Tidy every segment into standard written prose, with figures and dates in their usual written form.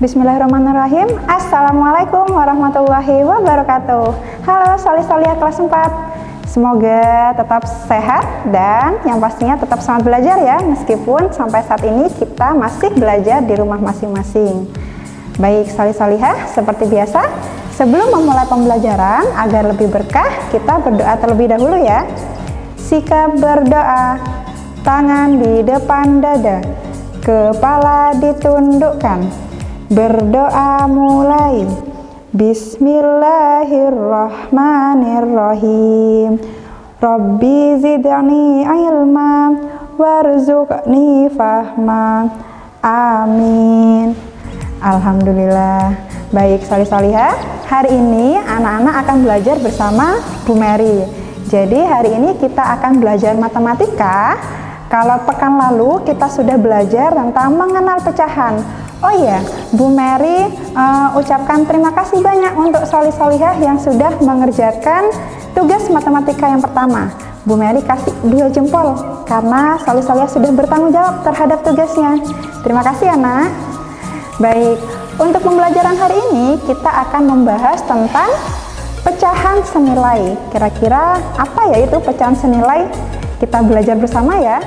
Bismillahirrahmanirrahim. Assalamualaikum warahmatullahi wabarakatuh. Halo solih-solihah kelas 4. Semoga tetap sehat dan yang pastinya tetap semangat belajar ya, meskipun sampai saat ini kita masih belajar di rumah masing-masing. Baik solih-solihah, seperti biasa, sebelum memulai pembelajaran agar lebih berkah, kita berdoa terlebih dahulu ya. Sikap berdoa, tangan di depan dada, kepala ditundukkan. Berdoa mulai. Bismillahirrahmanirrahim. Rabbi zidni ilma warzuqni fahma. Amin. Alhamdulillah. Baik solih-solihah, hari ini anak-anak akan belajar bersama Bu Mary. Jadi hari ini kita akan belajar matematika. Kalau pekan lalu kita sudah belajar tentang mengenal pecahan. Oh iya, Bu Mary ucapkan terima kasih banyak untuk solih-solihah yang sudah mengerjakan tugas matematika yang pertama. Bu Mary kasih 2 jempol karena solih-solihah sudah bertanggung jawab terhadap tugasnya. Terima kasih anak. Baik, untuk pembelajaran hari ini kita akan membahas tentang pecahan senilai. Kira-kira apa ya itu pecahan senilai? Kita belajar bersama ya.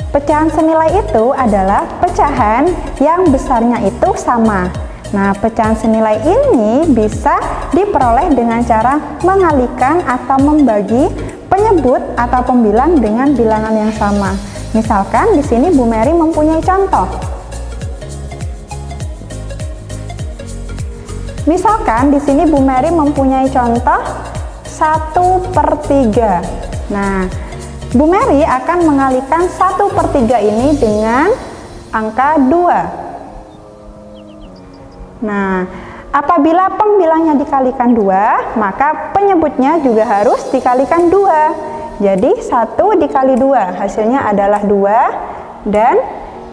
Pecahan senilai itu adalah pecahan yang besarnya itu sama. Nah, pecahan senilai ini bisa diperoleh dengan cara mengalikan atau membagi penyebut atau pembilang dengan bilangan yang sama. Misalkan di sini Bu Mary mempunyai contoh. Misalkan di sini Bu Mary mempunyai contoh 1/3. Nah, Bu Mary akan mengalikan 1/3 ini dengan angka 2. Nah, apabila pembilangnya dikalikan 2, maka penyebutnya juga harus dikalikan 2. Jadi 1 dikali 2 hasilnya adalah 2, dan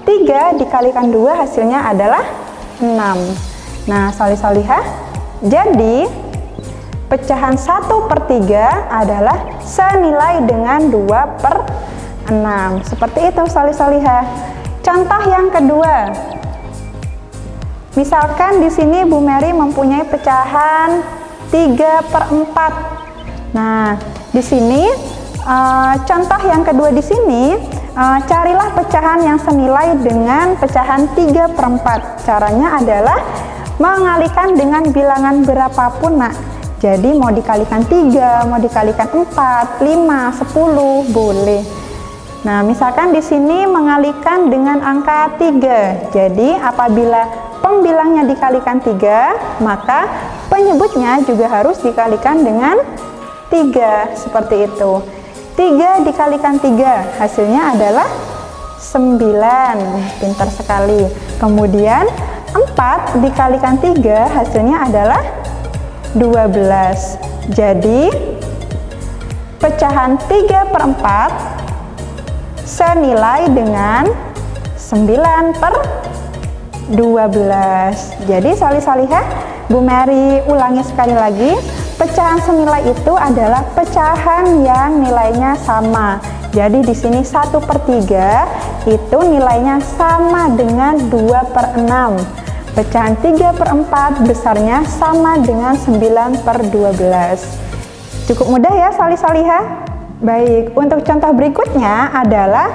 3 dikalikan 2 hasilnya adalah 6. Nah, solih-solihah, jadi pecahan 1/3 adalah senilai dengan 2/6. Seperti itu solih-solihah. Contoh yang kedua. Misalkan di sini Bu Mary mempunyai pecahan 3/4. Nah, di sini contoh yang kedua di sini carilah pecahan yang senilai dengan pecahan 3/4. Caranya adalah mengalikan dengan bilangan berapapun, Nak. Jadi mau dikalikan 3, mau dikalikan 4, 5, 10, boleh. Nah, misalkan di sini mengalikan dengan angka 3. Jadi apabila pembilangnya dikalikan 3, maka penyebutnya juga harus dikalikan dengan 3. Seperti itu. 3 dikalikan 3, hasilnya adalah 9. Pintar sekali. Kemudian 4 dikalikan 3, hasilnya adalah 12. Jadi pecahan 3/4 senilai dengan 9/12. Jadi solih-solihah, Bu Mary ulangi sekali lagi. Pecahan senilai itu adalah pecahan yang nilainya sama. Jadi di sini 1/3 itu nilainya sama dengan 2/6. Pecahan 3/4 besarnya sama dengan 9/12. Cukup mudah ya solih-solihah. Baik, untuk contoh berikutnya adalah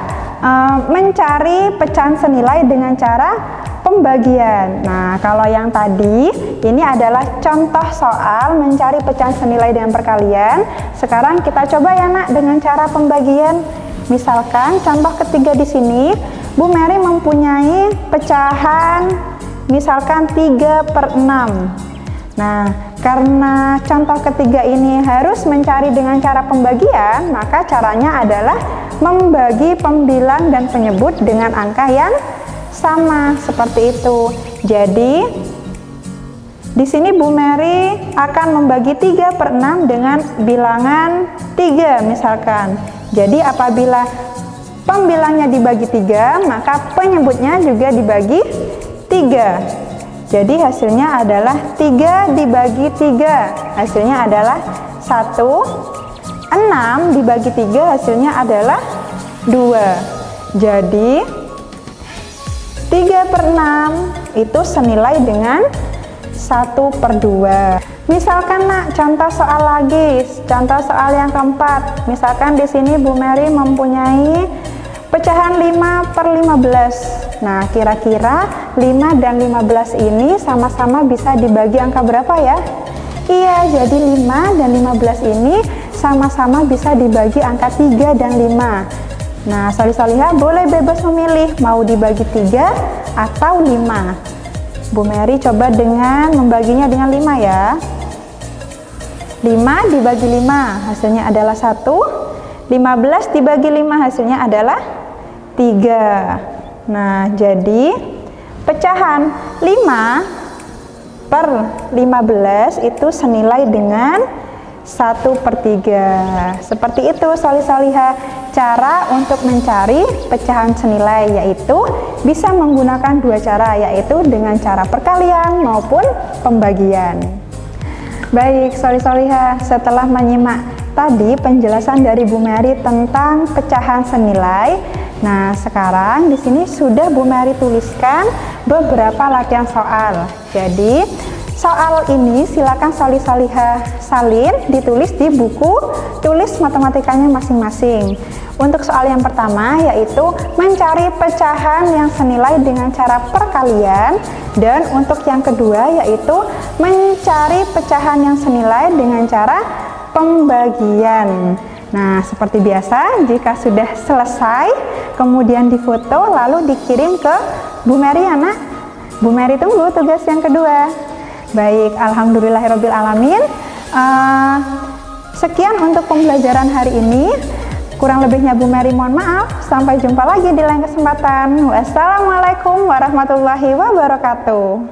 mencari pecahan senilai dengan cara pembagian. Nah, kalau yang tadi ini adalah contoh soal mencari pecahan senilai dengan perkalian. Sekarang kita coba ya Nak dengan cara pembagian. Misalkan contoh ketiga di sini, Bu Mary mempunyai pecahan misalkan 3/6. Nah, karena contoh ketiga ini harus mencari dengan cara pembagian, maka caranya adalah membagi pembilang dan penyebut dengan angka yang sama, seperti itu. Jadi, di sini Bu Mary akan membagi 3/6 dengan bilangan 3 misalkan. Jadi, apabila pembilangnya dibagi 3, maka penyebutnya juga dibagi 3. Jadi hasilnya adalah 3 dibagi 3. Hasilnya adalah 1. 6 dibagi 3 hasilnya adalah 2. Jadi 3/6 itu senilai dengan 1/2. Misalkan nak, contoh soal lagi, contoh soal yang keempat. Misalkan di sini Bu Mary mempunyai pecahan 5/15. Nah, kira-kira 5 dan 15 ini sama-sama bisa dibagi angka berapa ya? Iya, jadi 5 dan 15 ini sama-sama bisa dibagi angka 3 dan 5. Nah, solih-solihah boleh bebas memilih mau dibagi 3 atau 5. Bu Mary coba dengan membaginya dengan 5 ya. 5 dibagi 5 hasilnya adalah 1. 15 dibagi 5 hasilnya adalah 3. Nah, jadi pecahan 5/15 itu senilai dengan 1/3. Seperti itu solih-solihah cara untuk mencari pecahan senilai, yaitu bisa menggunakan dua cara, yaitu dengan cara perkalian maupun pembagian. Baik solih-solihah, setelah menyimak tadi penjelasan dari Bu Mary tentang pecahan senilai, nah sekarang di sini sudah Bu Mary tuliskan beberapa latihan soal. Jadi soal ini silakan solih-solihah salin ditulis di buku tulis matematikanya masing-masing. Untuk soal yang pertama yaitu mencari pecahan yang senilai dengan cara perkalian, dan untuk yang kedua yaitu mencari pecahan yang senilai dengan cara pembagian. Nah, seperti biasa jika sudah selesai kemudian difoto lalu dikirim ke Bu Mary ya nak. Bu Mary tunggu tugas yang kedua. Baik, alhamdulillahirobbilalamin. Sekian untuk pembelajaran hari ini. Kurang lebihnya Bu Mary mohon maaf. Sampai jumpa lagi di lain kesempatan. Wassalamualaikum warahmatullahi wabarakatuh.